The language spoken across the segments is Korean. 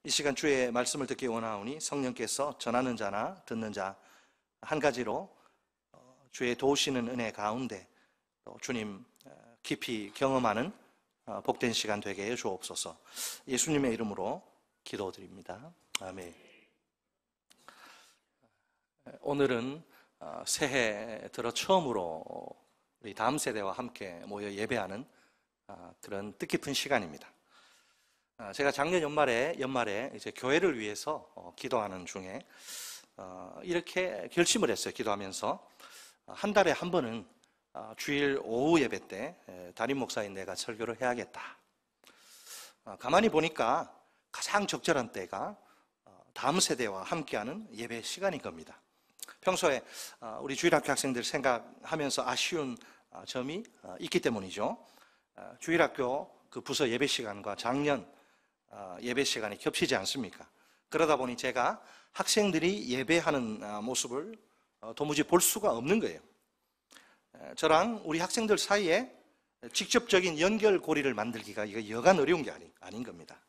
이 시간 주의 말씀을 듣기 원하오니 성령께서 전하는 자나 듣는 자 한 가지로 주의 도우시는 은혜 가운데 또 주님 깊이 경험하는 복된 시간 되게 해 주옵소서. 예수님의 이름으로 기도드립니다. 아멘. 오늘은 새해 들어 처음으로 우리 다음 세대와 함께 모여 예배하는 그런 뜻깊은 시간입니다. 제가 작년 연말에 이제 교회를 위해서 기도하는 중에 이렇게 결심을 했어요. 기도하면서 한 달에 한 번은 주일 오후 예배 때 담임 목사인 내가 설교를 해야겠다. 가만히 보니까 가장 적절한 때가 다음 세대와 함께하는 예배 시간인 겁니다. 평소에 우리 주일학교 학생들 생각하면서 아쉬운 점이 있기 때문이죠. 주일학교 그 부서 예배 시간과 작년 예배 시간이 겹치지 않습니까? 그러다 보니 제가 학생들이 예배하는 모습을 도무지 볼 수가 없는 거예요. 저랑 우리 학생들 사이에 직접적인 연결고리를 만들기가 이거 여간 어려운 게 아닌 겁니다.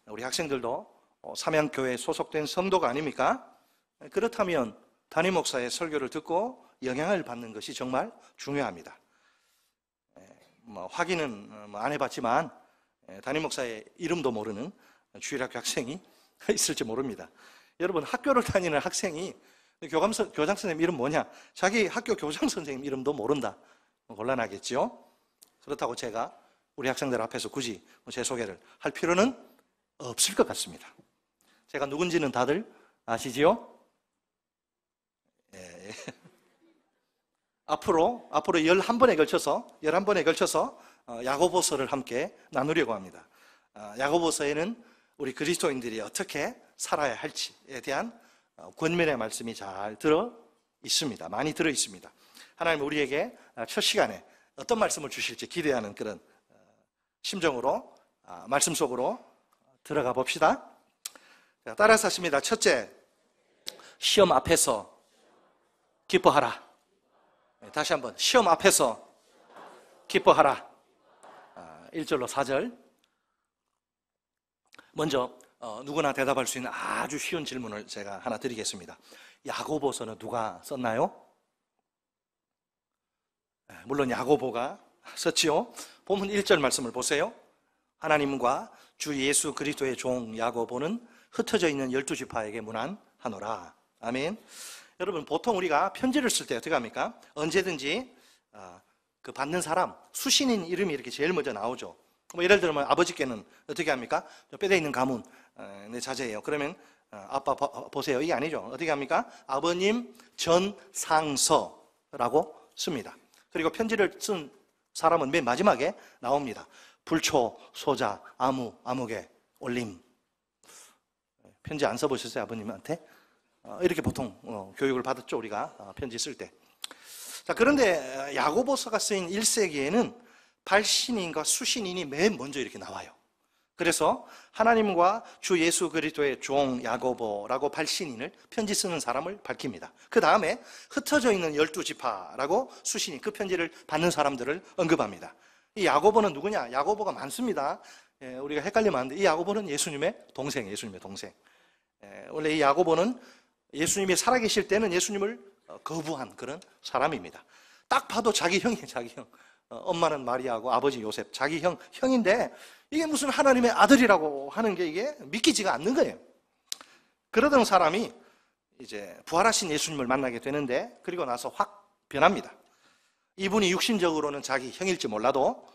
우리 학생들도 삼양교회에 소속된 성도가 아닙니까? 그렇다면 담임 목사의 설교를 듣고 영향을 받는 것이 정말 중요합니다. 확인은 안 해봤지만 담임 목사의 이름도 모르는 주일학교 학생이 있을지 모릅니다. 여러분, 학교를 다니는 학생이 교장 선생님 이름 뭐냐? 자기 학교 교장 선생님 이름도 모른다. 곤란하겠죠? 그렇다고 제가 우리 학생들 앞에서 굳이 제 소개를 할 필요는 없을 것 같습니다. 제가 누군지는 다들 아시지요? 예. 앞으로 11번에 걸쳐서 야고보서를 함께 나누려고 합니다. 야고보서에는 우리 그리스도인들이 어떻게 살아야 할지에 대한 권면의 말씀이 잘 들어 있습니다. 많이 들어 있습니다. 하나님 우리에게 첫 시간에 어떤 말씀을 주실지 기대하는 그런 심정으로 말씀 속으로 들어가 봅시다. 따라서 하십니다. 첫째, 시험 앞에서 기뻐하라. 다시 한번, 시험 앞에서 기뻐하라. 1절로 4절. 먼저 누구나 대답할 수 있는 아주 쉬운 질문을 제가 하나 드리겠습니다. 야고보서는 누가 썼나요? 물론 야고보가 썼지요. 본문 1절 말씀을 보세요. 하나님과 주 예수 그리스도의 종 야고보는 흩어져 있는 12지파에게 문안하노라. 아멘. 여러분, 보통 우리가 편지를 쓸 때 어떻게 합니까? 언제든지 그 받는 사람, 수신인 이름이 이렇게 제일 먼저 나오죠. 뭐 예를 들면 아버지께는 어떻게 합니까? 뼈대 있는 가문, 내 자제예요. 그러면 아빠 보세요. 이게 아니죠. 어떻게 합니까? 아버님 전상서라고 씁니다. 그리고 편지를 쓴 사람은 맨 마지막에 나옵니다. 불초, 소자, 아무개, 올림. 편지 안 써보셨어요? 아버님한테? 이렇게 보통 교육을 받았죠. 우리가 편지 쓸 때. 자, 그런데 야고보서가 쓰인 1세기에는 발신인과 수신인이 맨 먼저 이렇게 나와요. 그래서 하나님과 주 예수 그리스도의 종 야고보라고 발신인을 편지 쓰는 사람을 밝힙니다. 그 다음에 흩어져 있는 12지파라고 수신인, 그 편지를 받는 사람들을 언급합니다. 이 야고보는 누구냐? 야고보가 많습니다. 우리가 헷갈리면 안 돼. 이 야고보는 예수님의 동생. 원래 이 야고보는 예수님이 살아계실 때는 예수님을 거부한 그런 사람입니다. 딱 봐도 자기 형이에요. 자기 형. 엄마는 마리아고 아버지 요셉, 자기 형인데 이게 무슨 하나님의 아들이라고 하는 게 이게 믿기지가 않는 거예요. 그러던 사람이 이제 부활하신 예수님을 만나게 되는데, 그리고 나서 확 변합니다. 이분이 육신적으로는 자기 형일지 몰라도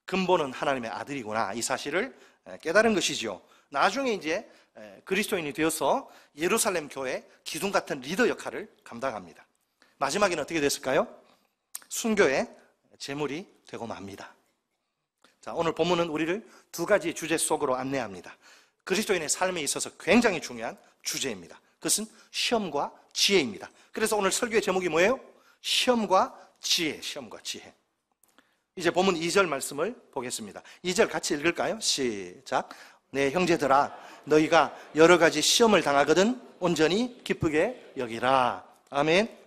근본은 하나님의 아들이구나, 이 사실을 깨달은 것이지요. 나중에 이제 그리스도인이 되어서 예루살렘 교회 기둥 같은 리더 역할을 감당합니다. 마지막에는 어떻게 됐을까요? 순교의 제물이 되고 맙니다. 자, 오늘 본문은 우리를 두 가지 주제 속으로 안내합니다. 그리스도인의 삶에 있어서 굉장히 중요한 주제입니다. 그것은 시험과 지혜입니다. 그래서 오늘 설교의 제목이 뭐예요? 시험과 지혜. 이제 본문 2절 말씀을 보겠습니다. 2절 같이 읽을까요? 시작. 내 형제들아, 너희가 여러 가지 시험을 당하거든 온전히 기쁘게 여기라. 아멘.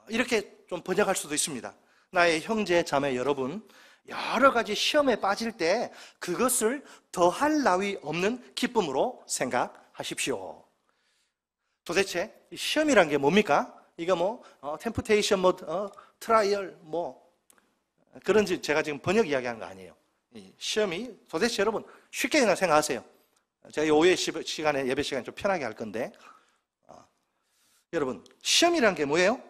이렇게 좀 번역할 수도 있습니다. 나의 형제 자매 여러분, 여러 가지 시험에 빠질 때 그것을 더할 나위 없는 기쁨으로 생각하십시오. 도대체 시험이란 게 뭡니까? 이거 뭐 템프테이션, 트라이얼, 그런지 제가 지금 번역 이야기한 거 아니에요. 이 시험이 도대체 여러분 쉽게 그냥 생각하세요. 제가 이 오후에 시간에 예배 시간 좀 편하게 할 건데, 여러분 시험이란 게 뭐예요?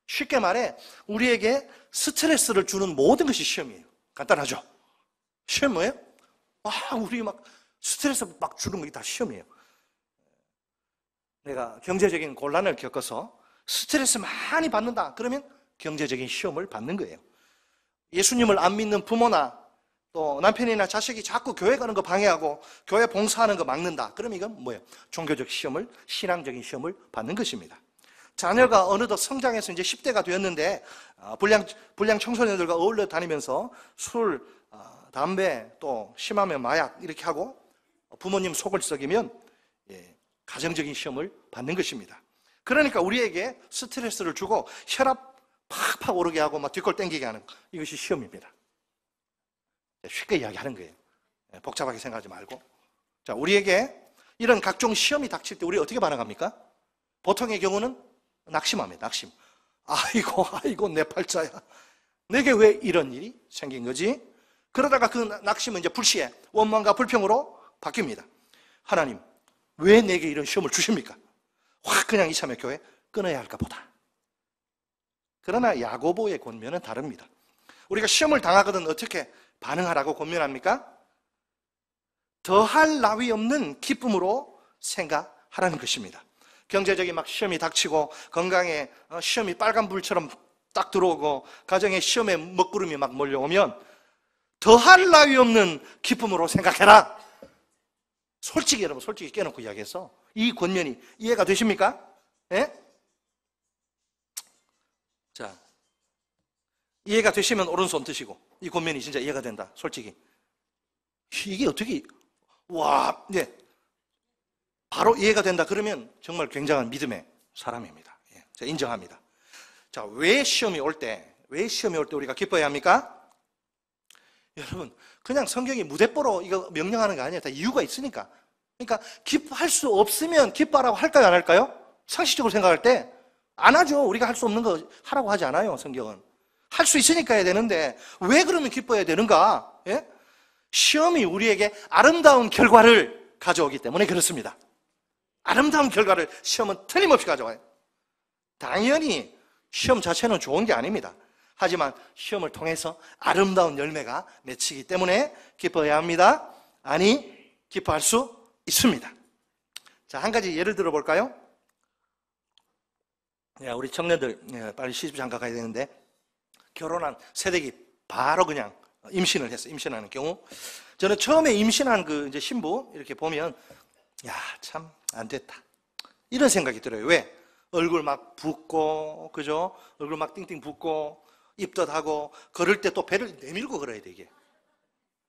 쉽게 말해 우리에게 스트레스를 주는 모든 것이 시험이에요. 간단하죠? 시험 뭐예요? 우리 막 스트레스 막 주는 게 다 시험이에요. 내가 경제적인 곤란을 겪어서 스트레스 많이 받는다. 그러면 경제적인 시험을 받는 거예요. 예수님을 안 믿는 부모나 또 남편이나 자식이 자꾸 교회 가는 거 방해하고 교회 봉사하는 거 막는다. 그럼 이건 뭐예요? 종교적 시험을, 신앙적인 시험을 받는 것입니다. 자녀가 어느덧 성장해서 이제 10대가 되었는데 불량 청소년들과 어울려 다니면서 술, 담배, 또 심하면 마약 이렇게 하고 부모님 속을 썩이면 가정적인 시험을 받는 것입니다. 그러니까 우리에게 스트레스를 주고 혈압 팍팍 오르게 하고 막 뒷골 땡기게 하는 이것이 시험입니다. 쉽게 이야기하는 거예요. 복잡하게 생각하지 말고. 자, 우리에게 이런 각종 시험이 닥칠 때 우리 어떻게 반응합니까? 보통의 경우는 낙심합니다. 낙심. 아이고 내 팔자야. 내게 왜 이런 일이 생긴 거지? 그러다가 그 낙심은 이제 불시에 원망과 불평으로 바뀝니다. 하나님, 왜 내게 이런 시험을 주십니까? 확 그냥 이참에 교회 끊어야 할까 보다. 그러나 야고보의 권면은 다릅니다. 우리가 시험을 당하거든 어떻게 반응하라고 권면합니까? 더할 나위 없는 기쁨으로 생각하라는 것입니다. 경제적인 막 시험이 닥치고 건강에 시험이 빨간불처럼 딱 들어오고 가정에 시험에 먹구름이 막 몰려오면 더할 나위 없는 기쁨으로 생각해라. 솔직히 여러분 솔직히 깨놓고 이야기해서 이 권면이 이해가 되십니까? 예? 자, 이해가 되시면 오른손 드시고 이 권면이 진짜 이해가 된다. 솔직히 이게 어떻게 바로 이해가 된다. 그러면 정말 굉장한 믿음의 사람입니다. 제가 인정합니다. 자, 왜 시험이 올 때 우리가 기뻐해야 합니까? 여러분, 그냥 성경이 무대뽀로 이거 명령하는 거 아니에요. 다 이유가 있으니까. 그러니까 기뻐할 수 없으면 기뻐하라고 할까요, 안 할까요? 상식적으로 생각할 때 안 하죠. 우리가 할 수 없는 거 하라고 하지 않아요, 성경은. 할 수 있으니까 해야 되는데 왜 그러면 기뻐해야 되는가? 예? 시험이 우리에게 아름다운 결과를 가져오기 때문에 그렇습니다. 아름다운 결과를 시험은 틀림없이 가져와요. 당연히 시험 자체는 좋은 게 아닙니다. 하지만 시험을 통해서 아름다운 열매가 맺히기 때문에 기뻐해야 합니다. 아니, 기뻐할 수 있습니다. 자, 한 가지 예를 들어 볼까요? 우리 청년들 빨리 시집 장가 가야 되는데 결혼한 새댁이 바로 그냥 임신을 했어요. 임신하는 경우. 저는 처음에 임신한 그 이제 신부 이렇게 보면 참 안 됐다. 이런 생각이 들어요. 왜? 얼굴 막 붓고, 그죠? 얼굴 막 띵띵 붓고, 입덧하고, 걸을 때 또 배를 내밀고 걸어야 돼, 이게.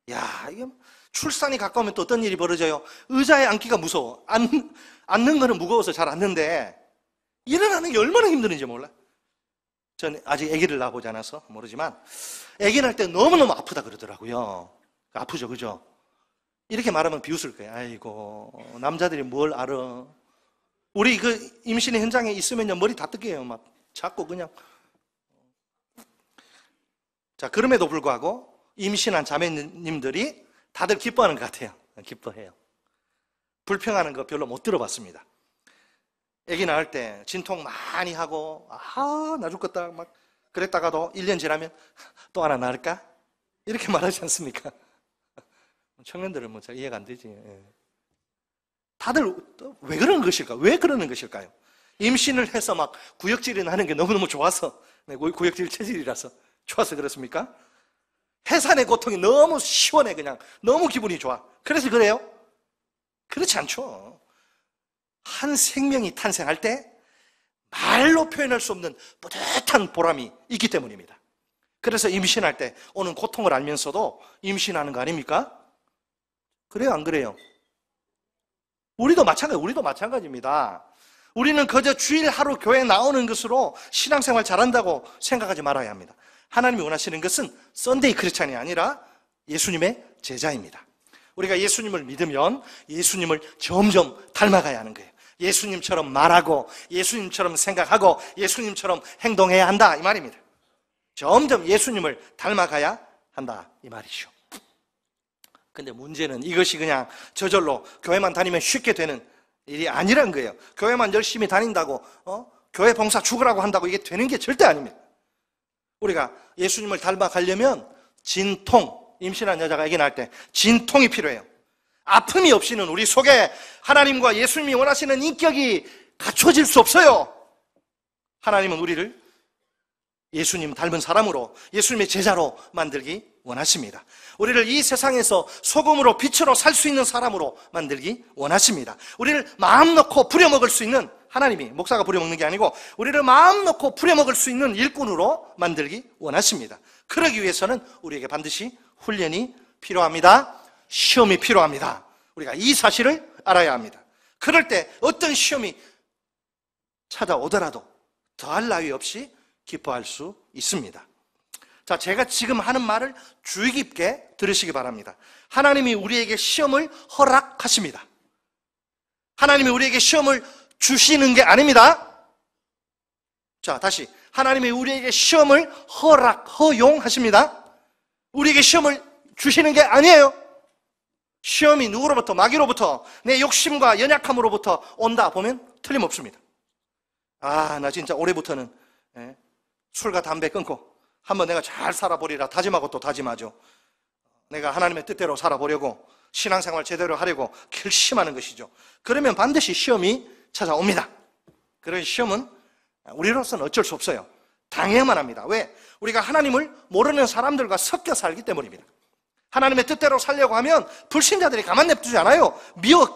이게 출산이 가까우면 또 어떤 일이 벌어져요? 의자에 앉기가 무서워. 앉는 거는 무거워서 잘 앉는데, 일어나는 게 얼마나 힘드는지 몰라. 전 아직 아기를 낳아보지 않아서 모르지만, 아기 낳을 때 너무너무 아프다 그러더라고요. 아프죠, 그죠? 이렇게 말하면 비웃을 거예요. 아이고, 남자들이 뭘 알아. 우리 그 임신의 현장에 있으면요, 머리 다 뜯겨요. 막 자꾸 그냥. 자, 그럼에도 불구하고 임신한 자매님들이 다들 기뻐하는 것 같아요. 기뻐해요. 불평하는 거 별로 못 들어봤습니다. 아기 낳을 때 진통 많이 하고, 나 죽겠다. 막 그랬다가도 1년 지나면 또 하나 낳을까? 이렇게 말하지 않습니까? 청년들은 뭐 잘 이해가 안 되지. 다들 왜 그러는 것일까? 왜 그러는 것일까요? 임신을 해서 막 구역질이 나는 게 너무너무 좋아서, 구역질 체질이라서 좋아서 그렇습니까? 해산의 고통이 너무 시원해, 그냥. 너무 기분이 좋아. 그래서 그래요? 그렇지 않죠. 한 생명이 탄생할 때 말로 표현할 수 없는 뿌듯한 보람이 있기 때문입니다. 그래서 임신할 때 오는 고통을 알면서도 임신하는 거 아닙니까? 그래요, 안 그래요? 우리도 마찬가지입니다. 우리는 그저 주일 하루 교회 나오는 것으로 신앙생활 잘한다고 생각하지 말아야 합니다. 하나님이 원하시는 것은 썬데이 크리스찬이 아니라 예수님의 제자입니다. 우리가 예수님을 믿으면 예수님을 점점 닮아가야 하는 거예요. 예수님처럼 말하고 예수님처럼 생각하고 예수님처럼 행동해야 한다 이 말입니다. 점점 예수님을 닮아가야 한다 이 말이죠. 근데 문제는 이것이 그냥 저절로 교회만 다니면 쉽게 되는 일이 아니란 거예요. 교회만 열심히 다닌다고 교회 봉사 죽으라고 한다고 이게 되는 게 절대 아닙니다. 우리가 예수님을 닮아가려면 진통, 임신한 여자가 아기 낳을 때 진통이 필요해요. 아픔이 없이는 우리 속에 하나님과 예수님이 원하시는 인격이 갖춰질 수 없어요. 하나님은 우리를 예수님 닮은 사람으로, 예수님의 제자로 만들기 원하십니다. 우리를 이 세상에서 소금으로 빛으로 살 수 있는 사람으로 만들기 원하십니다. 우리를 마음 놓고 부려먹을 수 있는, 하나님이 목사가 부려먹는 게 아니고 우리를 마음 놓고 부려먹을 수 있는 일꾼으로 만들기 원하십니다. 그러기 위해서는 우리에게 반드시 훈련이 필요합니다. 시험이 필요합니다. 우리가 이 사실을 알아야 합니다. 그럴 때 어떤 시험이 찾아오더라도 더할 나위 없이 기뻐할 수 있습니다. 자, 제가 지금 하는 말을 주의 깊게 들으시기 바랍니다. 하나님이 우리에게 시험을 허락하십니다. 하나님이 우리에게 시험을 주시는 게 아닙니다. 자, 다시. 하나님이 우리에게 시험을 허용하십니다. 우리에게 시험을 주시는 게 아니에요. 시험이 누구로부터, 마귀로부터, 내 욕심과 연약함으로부터 온다 보면 틀림없습니다. 나 진짜 올해부터는 술과 담배 끊고 한번 내가 잘 살아보리라 다짐하고 또 다짐하죠. 내가 하나님의 뜻대로 살아보려고, 신앙생활 제대로 하려고 결심하는 것이죠. 그러면 반드시 시험이 찾아옵니다. 그런 시험은 우리로서는 어쩔 수 없어요. 당해야만 합니다. 왜? 우리가 하나님을 모르는 사람들과 섞여 살기 때문입니다. 하나님의 뜻대로 살려고 하면 불신자들이 가만 냅두지 않아요.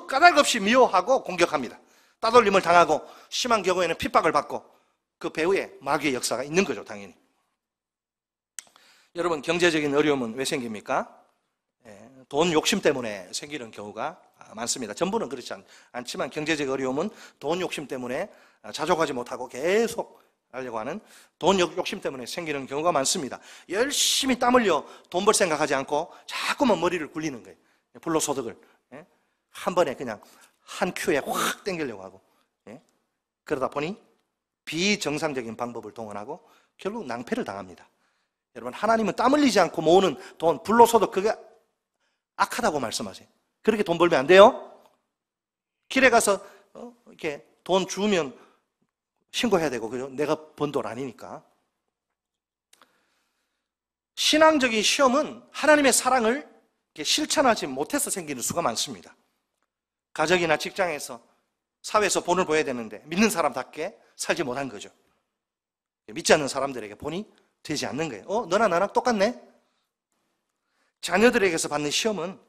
까닭없이 미워하고 공격합니다. 따돌림을 당하고 심한 경우에는 핍박을 받고 그 배후에 마귀의 역사가 있는 거죠, 당연히. 여러분, 경제적인 어려움은 왜 생깁니까? 돈 욕심 때문에 생기는 경우가 많습니다. 전부는 그렇지 않지만 경제적 어려움은 돈 욕심 때문에 자족하지 못하고 계속 하려고 하는 돈 욕심 때문에 생기는 경우가 많습니다. 열심히 땀 흘려 돈 벌 생각하지 않고 자꾸만 머리를 굴리는 거예요. 불로소득을 한 번에 그냥 한 큐에 확 땡기려고 하고, 그러다 보니 비정상적인 방법을 동원하고 결국 낭패를 당합니다. 여러분, 하나님은 땀 흘리지 않고 모으는 돈, 불로소득, 그게 악하다고 말씀하세요. 그렇게 돈 벌면 안 돼요. 길에 가서 이렇게 돈 주우면 신고해야 되고, 그죠? 내가 번 돈 아니니까. 신앙적인 시험은 하나님의 사랑을 실천하지 못해서 생기는 수가 많습니다. 가정이나 직장에서, 사회에서 본을 보여야 되는데 믿는 사람답게 살지 못한 거죠. 믿지 않는 사람들에게 본이 되지 않는 거예요. 너나 나랑 똑같네? 자녀들에게서 받는 시험은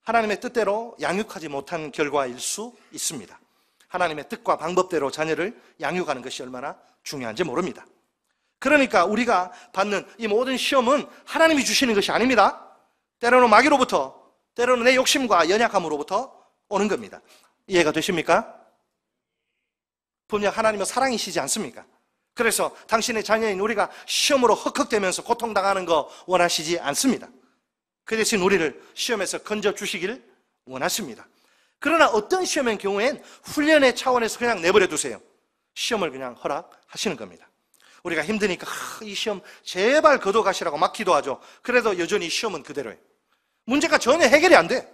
하나님의 뜻대로 양육하지 못한 결과일 수 있습니다. 하나님의 뜻과 방법대로 자녀를 양육하는 것이 얼마나 중요한지 모릅니다. 그러니까 우리가 받는 이 모든 시험은 하나님이 주시는 것이 아닙니다. 때로는 마귀로부터, 때로는 내 욕심과 연약함으로부터 오는 겁니다. 이해가 되십니까? 분명 하나님은 사랑이시지 않습니까? 그래서 당신의 자녀인 우리가 시험으로 헉헉대면서 고통당하는 거 원하시지 않습니다. 그 대신 우리를 시험에서 건져주시기를 원하십니다. 그러나 어떤 시험의 경우엔 훈련의 차원에서 그냥 내버려 두세요. 시험을 그냥 허락하시는 겁니다. 우리가 힘드니까 이 시험 제발 거둬가시라고 막 기도하죠. 그래도 여전히 시험은 그대로예요. 문제가 전혀 해결이 안 돼.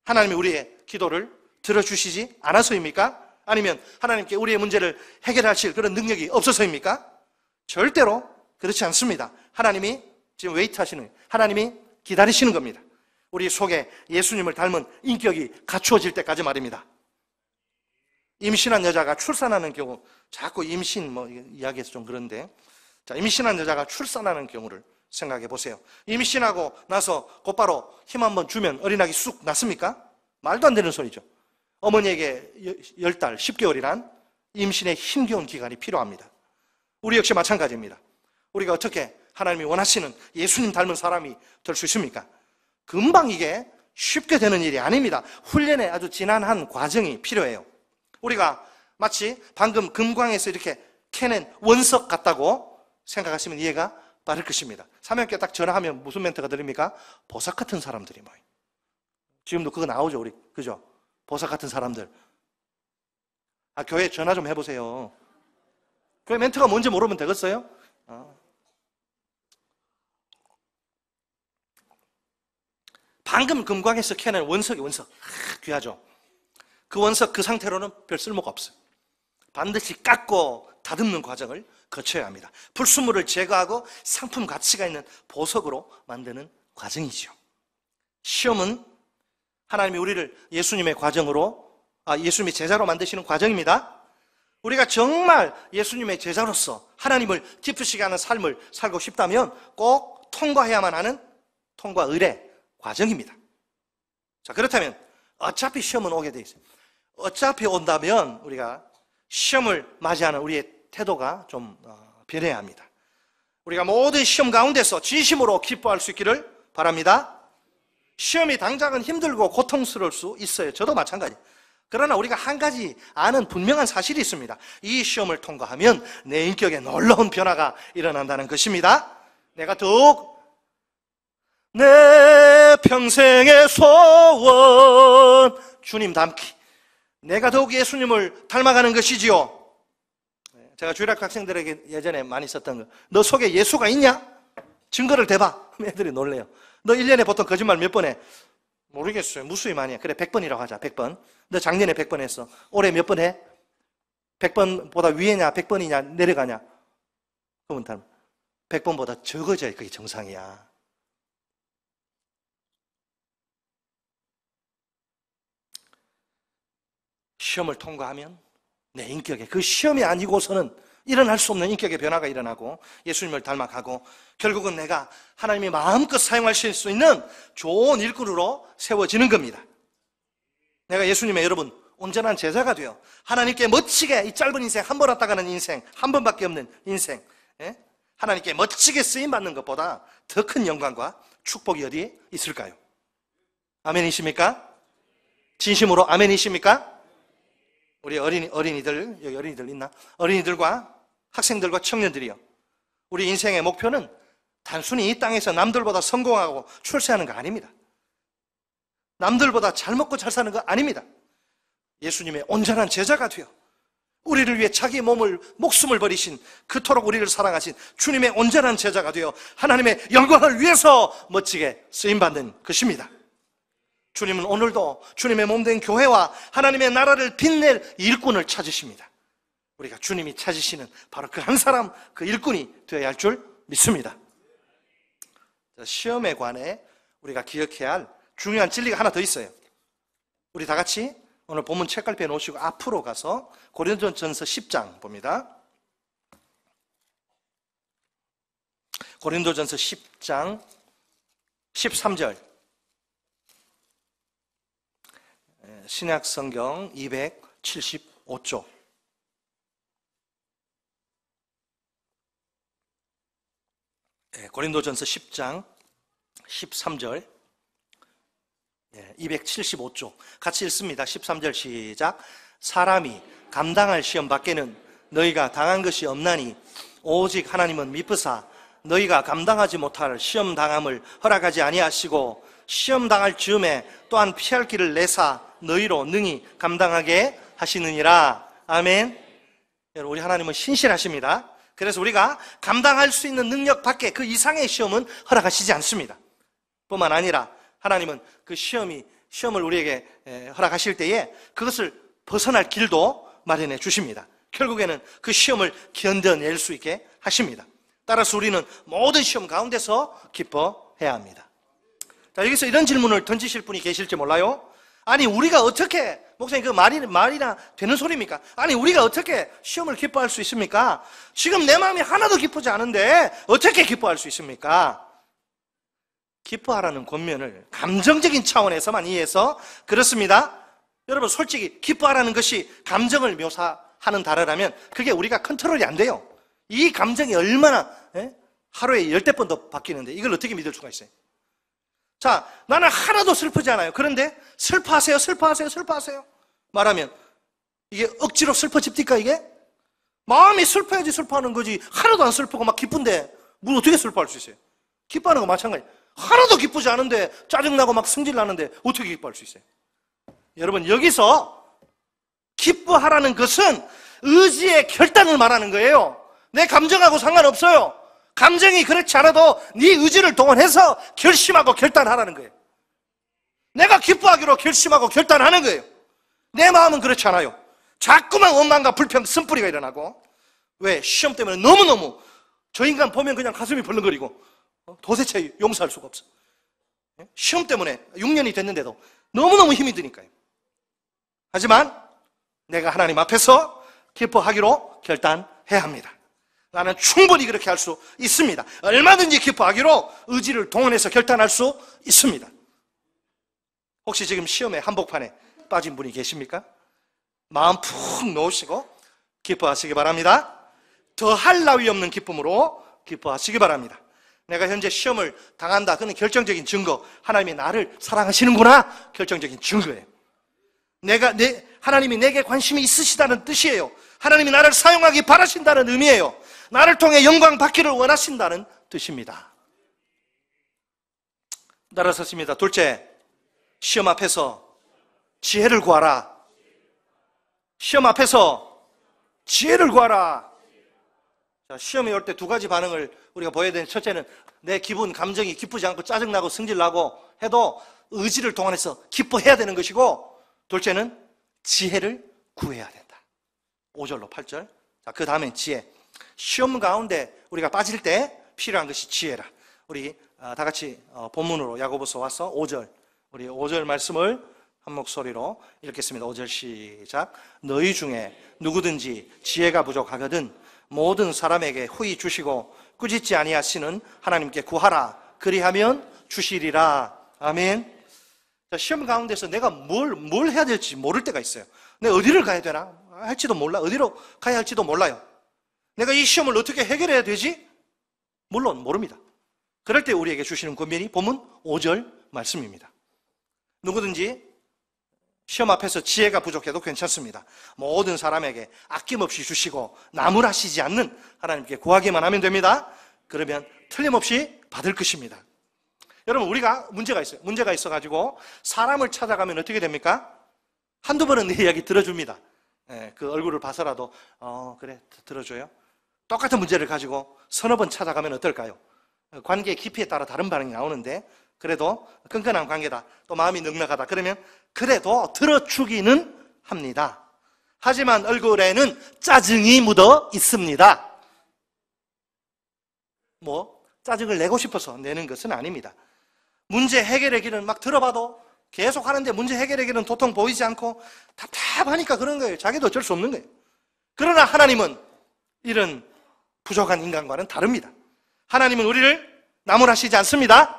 하나님이 우리의 기도를 들어주시지 않아서입니까? 아니면 하나님께 우리의 문제를 해결하실 그런 능력이 없어서입니까? 절대로 그렇지 않습니다. 하나님이 지금 웨이트하시는 거예요. 하나님이 기다리시는 겁니다. 우리 속에 예수님을 닮은 인격이 갖추어질 때까지 말입니다. 임신한 여자가 출산하는 경우, 자꾸 임신 이야기해서 좀 그런데, 자, 임신한 여자가 출산하는 경우를 생각해 보세요. 임신하고 나서 곧바로 힘 한번 주면 어린아기 쑥 났습니까? 말도 안 되는 소리죠. 어머니에게 10달, 10개월이란 임신의 힘겨운 기간이 필요합니다. 우리 역시 마찬가지입니다. 우리가 어떻게 하나님이 원하시는 예수님 닮은 사람이 될 수 있습니까? 금방 이게 쉽게 되는 일이 아닙니다. 훈련에 아주 지난한 과정이 필요해요. 우리가 마치 방금 금광에서 이렇게 캐낸 원석 같다고 생각하시면 이해가 빠를 것입니다. 3학년께 딱 전화하면 무슨 멘트가 들립니까? 보석 같은 사람들이 모여. 지금도 그거 나오죠, 우리. 그죠? 보석 같은 사람들. 교회 전화 좀 해보세요. 교회 멘트가 뭔지 모르면 되겠어요? 방금 금광에서 캐낸 원석이 원석. 귀하죠? 그 원석 그 상태로는 별 쓸모가 없어요. 반드시 깎고 다듬는 과정을 거쳐야 합니다. 불순물을 제거하고 상품 가치가 있는 보석으로 만드는 과정이죠. 시험은 하나님이 우리를 예수님의 과정으로, 예수님의 제자로 만드시는 과정입니다. 우리가 정말 예수님의 제자로서 하나님을 기쁘시게 하는 삶을 살고 싶다면 꼭 통과해야만 하는 통과 의례 과정입니다. 자, 그렇다면 어차피 시험은 오게 돼 있어요. 어차피 온다면 우리가 시험을 맞이하는 우리의 태도가 좀 변해야 합니다. 우리가 모든 시험 가운데서 진심으로 기뻐할 수 있기를 바랍니다. 시험이 당장은 힘들고 고통스러울 수 있어요. 저도 마찬가지. 그러나 우리가 한 가지 아는 분명한 사실이 있습니다. 이 시험을 통과하면 내 인격에 놀라운 변화가 일어난다는 것입니다. 내가 더욱 내 평생의 소원 주님 닮기, 내가 더욱 예수님을 닮아가는 것이지요. 제가 주일학교 학생들에게 예전에 많이 썼던 거, 너 속에 예수가 있냐? 증거를 대봐. 애들이 놀래요. 너 1년에 보통 거짓말 몇 번 해? 모르겠어요. 무수히 많이 해. 그래, 100번이라고 하자. 100번. 너 작년에 100번 했어. 올해 몇 번 해? 100번보다 위에냐 100번이냐 내려가냐? 그러면 100번보다 적어져야 그게 정상이야. 시험을 통과하면 내 인격에, 그 시험이 아니고서는 일어날 수 없는 인격의 변화가 일어나고 예수님을 닮아가고 결국은 내가 하나님이 마음껏 사용하실 수 있는 좋은 일꾼으로 세워지는 겁니다. 내가 예수님의 여러분 온전한 제자가 되어 하나님께 멋지게, 이 짧은 인생, 한 번 왔다 가는 인생, 한 번밖에 없는 인생, 하나님께 멋지게 쓰임받는 것보다 더 큰 영광과 축복이 어디에 있을까요? 아멘이십니까? 진심으로 아멘이십니까? 우리 어린이들, 여기 어린이들 있나? 어린이들과 학생들과 청년들이요. 우리 인생의 목표는 단순히 이 땅에서 남들보다 성공하고 출세하는 거 아닙니다. 남들보다 잘 먹고 잘 사는 거 아닙니다. 예수님의 온전한 제자가 되어 우리를 위해 자기 목숨을 버리신, 그토록 우리를 사랑하신 주님의 온전한 제자가 되어 하나님의 영광을 위해서 멋지게 쓰임받는 것입니다. 주님은 오늘도 주님의 몸된 교회와 하나님의 나라를 빛낼 일꾼을 찾으십니다. 우리가 주님이 찾으시는 바로 그 한 사람, 그 일꾼이 되어야 할 줄 믿습니다. 시험에 관해 우리가 기억해야 할 중요한 진리가 하나 더 있어요. 우리 다 같이 오늘 본문 책갈피에 놓으시고 앞으로 가서 고린도전서 10장 봅니다. 고린도전서 10장 13절. 신약성경 275쪽. 고린도전서 10장 13절. 275쪽. 같이 읽습니다. 13절 시작. 사람이 감당할 시험 밖에는 너희가 당한 것이 없나니 오직 하나님은 미쁘사 너희가 감당하지 못할 시험 당함을 허락하지 아니하시고 시험 당할 즈음에 또한 피할 길을 내사 너희로 능히 감당하게 하시느니라. 아멘. 여러분, 우리 하나님은 신실하십니다. 그래서 우리가 감당할 수 있는 능력 밖에 그 이상의 시험은 허락하시지 않습니다. 뿐만 아니라 하나님은 그 시험을 우리에게 허락하실 때에 그것을 벗어날 길도 마련해 주십니다. 결국에는 그 시험을 견뎌낼 수 있게 하십니다. 따라서 우리는 모든 시험 가운데서 기뻐해야 합니다. 자, 여기서 이런 질문을 던지실 분이 계실지 몰라요. 아니, 우리가 어떻게, 목사님, 그 말이나 되는 소리입니까? 아니, 우리가 어떻게 시험을 기뻐할 수 있습니까? 지금 내 마음이 하나도 기쁘지 않은데 어떻게 기뻐할 수 있습니까? 기뻐하라는 권면을 감정적인 차원에서만 이해해서 그렇습니다. 여러분, 솔직히 기뻐하라는 것이 감정을 묘사하는 단어라면 그게 우리가 컨트롤이 안 돼요. 이 감정이 얼마나 하루에 10대 번도 바뀌는데 이걸 어떻게 믿을 수가 있어요? 자, 나는 하나도 슬프지 않아요. 그런데 슬퍼하세요, 슬퍼하세요, 슬퍼하세요 말하면 이게 억지로 슬퍼집니까? 이게? 마음이 슬퍼야지 슬퍼하는 거지. 하나도 안 슬프고 막 기쁜데 뭘 어떻게 슬퍼할 수 있어요? 기뻐하는 거 마찬가지. 하나도 기쁘지 않은데 짜증나고 막 승질나는데 어떻게 기뻐할 수 있어요? 여러분, 여기서 기뻐하라는 것은 의지의 결단을 말하는 거예요. 내 감정하고 상관없어요. 감정이 그렇지 않아도 네 의지를 동원해서 결심하고 결단하라는 거예요. 내가 기뻐하기로 결심하고 결단하는 거예요. 내 마음은 그렇지 않아요. 자꾸만 원망과 불평, 쓴뿌리가 일어나고. 왜? 시험 때문에 너무너무 저 인간 보면 그냥 가슴이 벌렁거리고 도대체 용서할 수가 없어. 시험 때문에 6년이 됐는데도 너무너무 힘이 드니까요. 하지만 내가 하나님 앞에서 기뻐하기로 결단해야 합니다. 나는 충분히 그렇게 할 수 있습니다. 얼마든지 기뻐하기로 의지를 동원해서 결단할 수 있습니다. 혹시 지금 시험에 한복판에 빠진 분이 계십니까? 마음 푹 놓으시고 기뻐하시기 바랍니다. 더할 나위 없는 기쁨으로 기뻐하시기 바랍니다. 내가 현재 시험을 당한다. 그는 결정적인 증거. 하나님이 나를 사랑하시는구나. 결정적인 증거예요. 하나님이 내게 관심이 있으시다는 뜻이에요. 하나님이 나를 사용하기 바라신다는 의미예요. 나를 통해 영광 받기를 원하신다는 뜻입니다. 따라서십니다. 둘째, 시험 앞에서 지혜를 구하라. 시험 앞에서 지혜를 구하라. 자, 시험이 올 때 두 가지 반응을 우리가 보여야 되는, 첫째는 내 기분, 감정이 기쁘지 않고 짜증나고 승질나고 해도 의지를 동원해서 기뻐해야 되는 것이고, 둘째는 지혜를 구해야 된다. 5절로 8절. 자, 그 다음엔 지혜. 시험 가운데 우리가 빠질 때 필요한 것이 지혜라. 우리 다 같이 본문으로 야고보서 와서 5절, 우리 5절 말씀을 한 목소리로 읽겠습니다. 5절 시작. 너희 중에 누구든지 지혜가 부족하거든 모든 사람에게 후히 주시고 꾸짖지 아니하시는 하나님께 구하라. 그리하면 주시리라. 아멘. 자, 시험 가운데서 내가 뭘 해야 될지 모를 때가 있어요. 내가 어디를 가야 되나 할지도 몰라. 어디로 가야 할지도 몰라요. 내가 이 시험을 어떻게 해결해야 되지? 물론 모릅니다. 그럴 때 우리에게 주시는 권면이 본문 5절 말씀입니다. 누구든지 시험 앞에서 지혜가 부족해도 괜찮습니다. 모든 사람에게 아낌없이 주시고 나무라시지 않는 하나님께 구하기만 하면 됩니다. 그러면 틀림없이 받을 것입니다. 여러분, 우리가 문제가 있어요. 문제가 있어가지고 사람을 찾아가면 어떻게 됩니까? 한두 번은 내 이야기 들어줍니다. 그 얼굴을 봐서라도 그래 들어줘요. 똑같은 문제를 가지고 서너 번 찾아가면 어떨까요? 관계의 깊이에 따라 다른 반응이 나오는데 그래도 끈끈한 관계다, 또 마음이 넉넉하다 그러면 그래도 들어주기는 합니다. 하지만 얼굴에는 짜증이 묻어 있습니다. 짜증을 내고 싶어서 내는 것은 아닙니다. 문제 해결의 길은 막 들어봐도 계속 하는데 문제 해결의 길은 도통 보이지 않고 답답하니까 그런 거예요. 자기도 어쩔 수 없는 거예요. 그러나 하나님은 이런 부족한 인간과는 다릅니다. 하나님은 우리를 나무라시지 않습니다.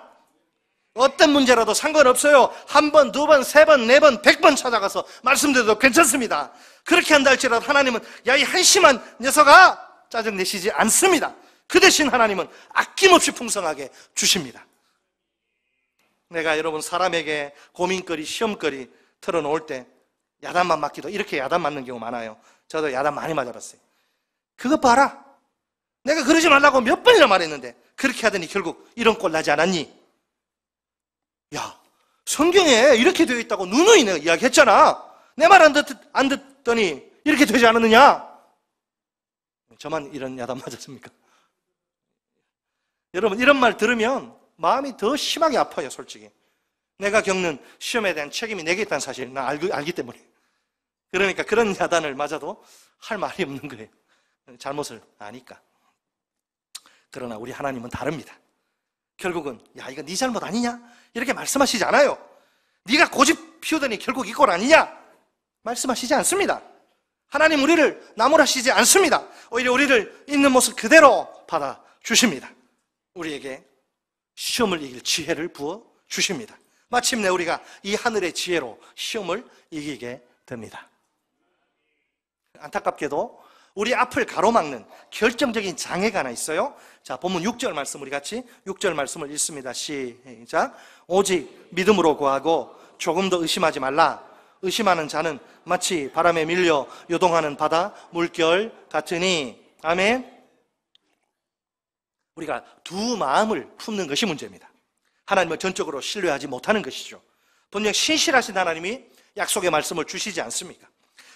어떤 문제라도 상관없어요. 한 번, 두 번, 세 번, 네 번, 100번 찾아가서 말씀드려도 괜찮습니다. 그렇게 한다 할지라도 하나님은 야, 이 한심한 녀석아 짜증내시지 않습니다. 그 대신 하나님은 아낌없이 풍성하게 주십니다. 내가 여러분 사람에게 고민거리, 시험거리 털어놓을 때 야단만 맞기도 이렇게 야단 맞는 경우 많아요. 저도 야단 많이 맞아봤어요. 그거 봐라. 내가 그러지 말라고 몇 번이나 말했는데 그렇게 하더니 결국 이런 꼴 나지 않았니? 야, 성경에 이렇게 되어 있다고 누누이 내가 이야기했잖아. 내 말 안 듣더니 이렇게 되지 않았느냐? 저만 이런 야단 맞았습니까? 여러분, 이런 말 들으면 마음이 더 심하게 아파요, 솔직히. 내가 겪는 시험에 대한 책임이 내게 있다는 사실을 나 알기 때문에. 그러니까 그런 야단을 맞아도 할 말이 없는 거예요. 잘못을 아니까. 그러나 우리 하나님은 다릅니다. 결국은 야, 이거 네 잘못 아니냐? 이렇게 말씀하시지 않아요. 네가 고집 피우더니 결국 이 꼴 아니냐? 말씀하시지 않습니다. 하나님 우리를 나무라시지 않습니다. 오히려 우리를 있는 모습 그대로 받아주십니다. 우리에게 시험을 이길 지혜를 부어 주십니다. 마침내 우리가 이 하늘의 지혜로 시험을 이기게 됩니다. 안타깝게도 우리 앞을 가로막는 결정적인 장애가 하나 있어요. 자, 본문 6절 말씀 우리 같이 6절 말씀을 읽습니다. 시작. 오직 믿음으로 구하고 조금 더 의심하지 말라. 의심하는 자는 마치 바람에 밀려 요동하는 바다 물결 같으니. 아멘. 우리가 두 마음을 품는 것이 문제입니다. 하나님을 전적으로 신뢰하지 못하는 것이죠. 분명 신실하신 하나님이 약속의 말씀을 주시지 않습니까?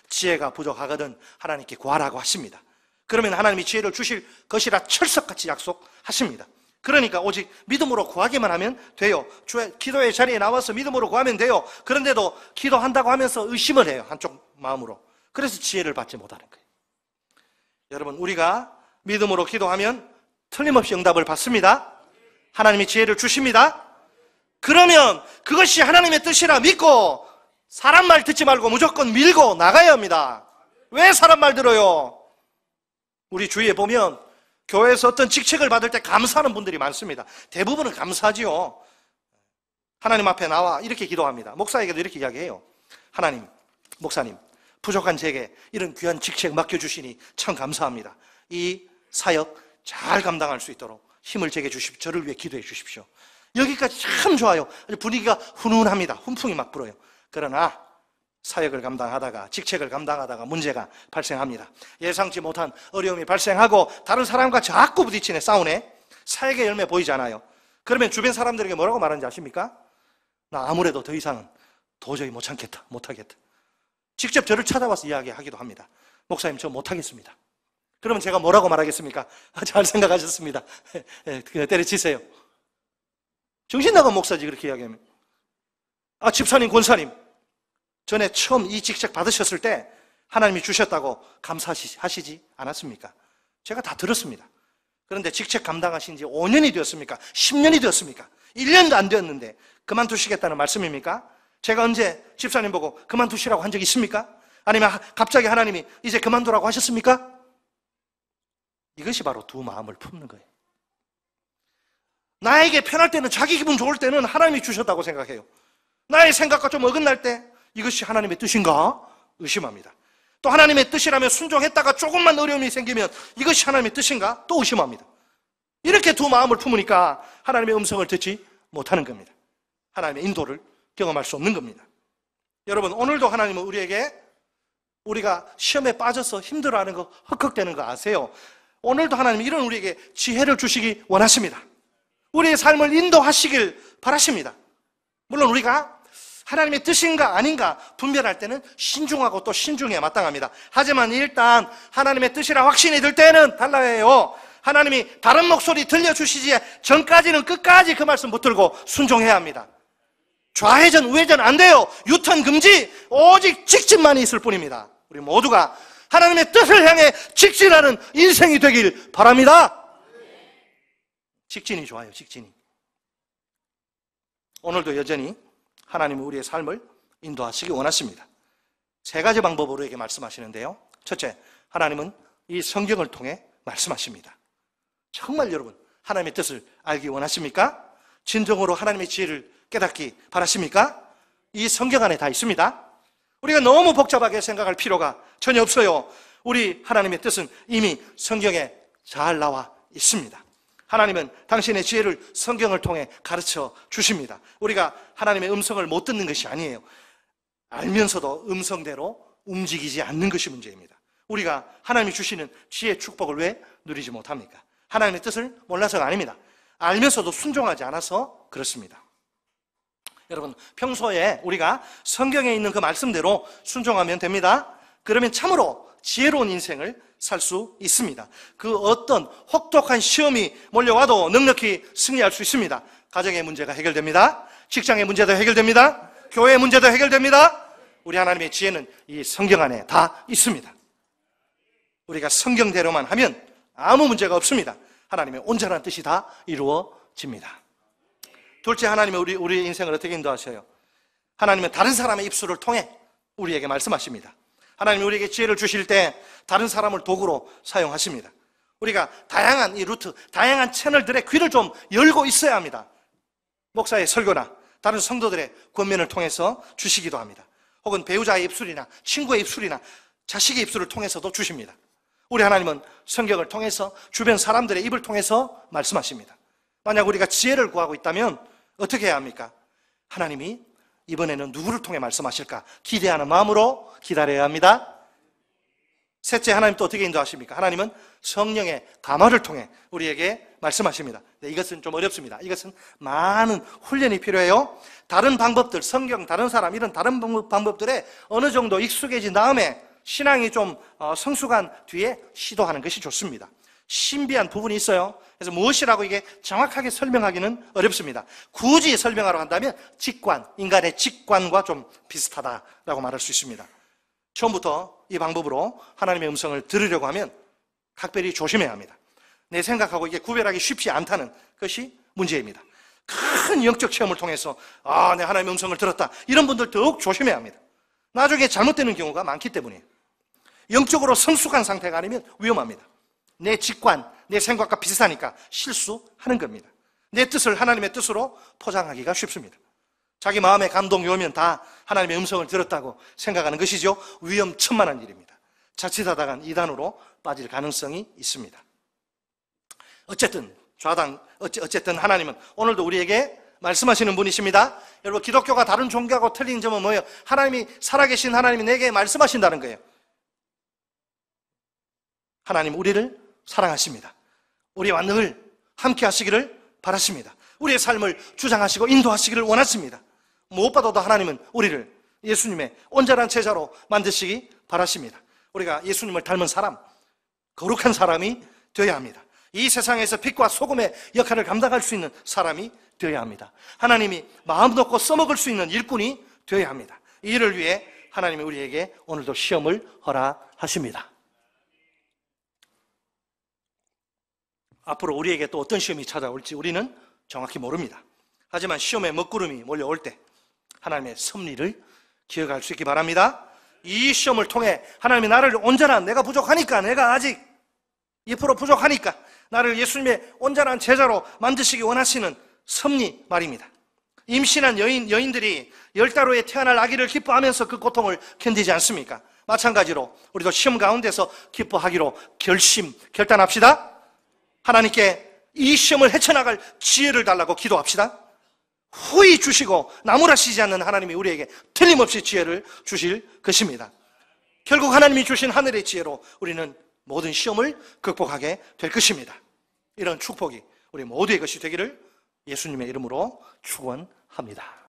지혜가 부족하거든 하나님께 구하라고 하십니다. 그러면 하나님이 지혜를 주실 것이라 철석같이 약속하십니다. 그러니까 오직 믿음으로 구하기만 하면 돼요. 기도의 자리에 나와서 믿음으로 구하면 돼요. 그런데도 기도한다고 하면서 의심을 해요. 한쪽 마음으로. 그래서 지혜를 받지 못하는 거예요. 여러분, 우리가 믿음으로 기도하면 틀림없이 응답을 받습니다. 하나님이 지혜를 주십니다. 그러면 그것이 하나님의 뜻이라 믿고 사람 말 듣지 말고 무조건 밀고 나가야 합니다. 왜 사람 말 들어요? 우리 주위에 보면 교회에서 어떤 직책을 받을 때 감사하는 분들이 많습니다. 대부분은 감사하지요. 하나님 앞에 나와 이렇게 기도합니다. 목사에게도 이렇게 이야기해요. 하나님, 목사님, 부족한 제게 이런 귀한 직책 맡겨주시니 참 감사합니다. 이 사역 잘 감당할 수 있도록 힘을 제게 주십시오. 저를 위해 기도해 주십시오. 여기까지 참 좋아요. 분위기가 훈훈합니다. 훈풍이 막 불어요. 그러나 사역을 감당하다가, 직책을 감당하다가 문제가 발생합니다. 예상치 못한 어려움이 발생하고 다른 사람과 자꾸 부딪히네, 싸우네. 사역의 열매 보이지 않아요. 그러면 주변 사람들에게 뭐라고 말하는지 아십니까? 나 아무래도 더 이상은 도저히 못 참겠다, 못하겠다. 직접 저를 찾아와서 이야기하기도 합니다. 목사님, 저 못하겠습니다. 그러면 제가 뭐라고 말하겠습니까? 잘 생각하셨습니다. 때려치세요. 정신 나간 목사지 그렇게 이야기하면. 집사님, 권사님, 전에 처음 이 직책 받으셨을 때 하나님이 주셨다고 감사하시지 않았습니까? 제가 다 들었습니다. 그런데 직책 감당하신 지 5년이 되었습니까? 10년이 되었습니까? 1년도 안 되었는데 그만두시겠다는 말씀입니까? 제가 언제 집사님 보고 그만두시라고 한 적 있습니까? 아니면 갑자기 하나님이 이제 그만두라고 하셨습니까? 이것이 바로 두 마음을 품는 거예요. 나에게 편할 때는, 자기 기분 좋을 때는 하나님이 주셨다고 생각해요. 나의 생각과 좀 어긋날 때 이것이 하나님의 뜻인가? 의심합니다. 또 하나님의 뜻이라면 순종했다가 조금만 어려움이 생기면 이것이 하나님의 뜻인가? 또 의심합니다. 이렇게 두 마음을 품으니까 하나님의 음성을 듣지 못하는 겁니다. 하나님의 인도를 경험할 수 없는 겁니다. 여러분, 오늘도 하나님은 우리가 시험에 빠져서 힘들어하는 거, 헉헉대는 거 아세요? 오늘도 하나님은 이런 우리에게 지혜를 주시기 원하십니다. 우리의 삶을 인도하시길 바라십니다. 물론 우리가 하나님의 뜻인가 아닌가 분별할 때는 신중하고 또 신중해야 마땅합니다. 하지만 일단 하나님의 뜻이라 확신이 들 때는 달라야 해요. 하나님이 다른 목소리 들려주시지 전까지는 끝까지 그 말씀 붙들고 순종해야 합니다. 좌회전, 우회전 안 돼요. 유턴 금지, 오직 직진만이 있을 뿐입니다. 우리 모두가 하나님의 뜻을 향해 직진하는 인생이 되길 바랍니다. 직진이 좋아요, 직진이. 오늘도 여전히 하나님은 우리의 삶을 인도하시기 원하십니다. 세 가지 방법으로 우리에게 말씀하시는데요. 첫째, 하나님은 이 성경을 통해 말씀하십니다. 정말 여러분, 하나님의 뜻을 알기 원하십니까? 진정으로 하나님의 지혜를 깨닫기 바라십니까? 이 성경 안에 다 있습니다. 우리가 너무 복잡하게 생각할 필요가 전혀 없어요. 우리 하나님의 뜻은 이미 성경에 잘 나와 있습니다. 하나님은 당신의 지혜를 성경을 통해 가르쳐 주십니다. 우리가 하나님의 음성을 못 듣는 것이 아니에요. 알면서도 음성대로 움직이지 않는 것이 문제입니다. 우리가 하나님이 주시는 지혜의 축복을 왜 누리지 못합니까? 하나님의 뜻을 몰라서가 아닙니다. 알면서도 순종하지 않아서 그렇습니다. 여러분, 평소에 우리가 성경에 있는 그 말씀대로 순종하면 됩니다. 그러면 참으로 지혜로운 인생을 살 수 있습니다. 그 어떤 혹독한 시험이 몰려와도 넉넉히 승리할 수 있습니다. 가정의 문제가 해결됩니다. 직장의 문제도 해결됩니다. 교회의 문제도 해결됩니다. 우리 하나님의 지혜는 이 성경 안에 다 있습니다. 우리가 성경대로만 하면 아무 문제가 없습니다. 하나님의 온전한 뜻이 다 이루어집니다. 둘째, 하나님은 우리 인생을 어떻게 인도하셔요? 하나님은 다른 사람의 입술을 통해 우리에게 말씀하십니다. 하나님이 우리에게 지혜를 주실 때 다른 사람을 도구로 사용하십니다. 우리가 다양한 이 루트, 다양한 채널들의 귀를 좀 열고 있어야 합니다. 목사의 설교나 다른 성도들의 권면을 통해서 주시기도 합니다. 혹은 배우자의 입술이나 친구의 입술이나 자식의 입술을 통해서도 주십니다. 우리 하나님은 성경을 통해서 주변 사람들의 입을 통해서 말씀하십니다. 만약 우리가 지혜를 구하고 있다면 어떻게 해야 합니까? 하나님이 이번에는 누구를 통해 말씀하실까 기대하는 마음으로 기다려야 합니다. 셋째, 하나님 또 어떻게 인도하십니까? 하나님은 성령의 감화를 통해 우리에게 말씀하십니다. 네, 이것은 좀 어렵습니다. 이것은 많은 훈련이 필요해요. 다른 방법들, 성경, 다른 사람, 이런 다른 방법들에 어느 정도 익숙해진 다음에 신앙이 좀 성숙한 뒤에 시도하는 것이 좋습니다. 신비한 부분이 있어요. 그래서 무엇이라고 이게 정확하게 설명하기는 어렵습니다. 굳이 설명하러 한다면 직관, 인간의 직관과 좀 비슷하다라고 말할 수 있습니다. 처음부터 이 방법으로 하나님의 음성을 들으려고 하면 각별히 조심해야 합니다. 내 생각하고 이게 구별하기 쉽지 않다는 것이 문제입니다. 큰 영적 체험을 통해서 내 하나님의 음성을 들었다, 이런 분들 더욱 조심해야 합니다. 나중에 잘못되는 경우가 많기 때문이에요. 영적으로 성숙한 상태가 아니면 위험합니다. 내 직관, 내 생각과 비슷하니까 실수하는 겁니다. 내 뜻을 하나님의 뜻으로 포장하기가 쉽습니다. 자기 마음의 감동이 오면 다 하나님의 음성을 들었다고 생각하는 것이죠. 위험천만한 일입니다. 자칫하다간 이단으로 빠질 가능성이 있습니다. 어쨌든 하나님은 오늘도 우리에게 말씀하시는 분이십니다. 여러분, 기독교가 다른 종교하고 틀린 점은 뭐예요? 하나님이, 살아계신 하나님이 내게 말씀하신다는 거예요. 하나님 우리를 사랑하십니다. 우리와 늘 함께 하시기를 바라십니다. 우리의 삶을 주장하시고 인도하시기를 원하십니다. 무엇보다도 하나님은 우리를 예수님의 온전한 제자로 만드시기 바라십니다. 우리가 예수님을 닮은 사람, 거룩한 사람이 되어야 합니다. 이 세상에서 빛과 소금의 역할을 감당할 수 있는 사람이 되어야 합니다. 하나님이 마음 놓고 써먹을 수 있는 일꾼이 되어야 합니다. 이 일을 위해 하나님이 우리에게 오늘도 시험을 허락하십니다. 앞으로 우리에게 또 어떤 시험이 찾아올지 우리는 정확히 모릅니다. 하지만 시험의 먹구름이 몰려올 때 하나님의 섭리를 기억할 수 있기 바랍니다. 이 시험을 통해 하나님이 나를 온전한, 내가 부족하니까, 내가 아직 2% 부족하니까 나를 예수님의 온전한 제자로 만드시기 원하시는 섭리 말입니다. 임신한 여인들이 10달 후에 태어날 아기를 기뻐하면서 그 고통을 견디지 않습니까? 마찬가지로 우리도 시험 가운데서 기뻐하기로 결단합시다. 하나님께 이 시험을 헤쳐나갈 지혜를 달라고 기도합시다. 후히 주시고 나무라시지 않는 하나님이 우리에게 틀림없이 지혜를 주실 것입니다. 결국 하나님이 주신 하늘의 지혜로 우리는 모든 시험을 극복하게 될 것입니다. 이런 축복이 우리 모두의 것이 되기를 예수님의 이름으로 축원합니다.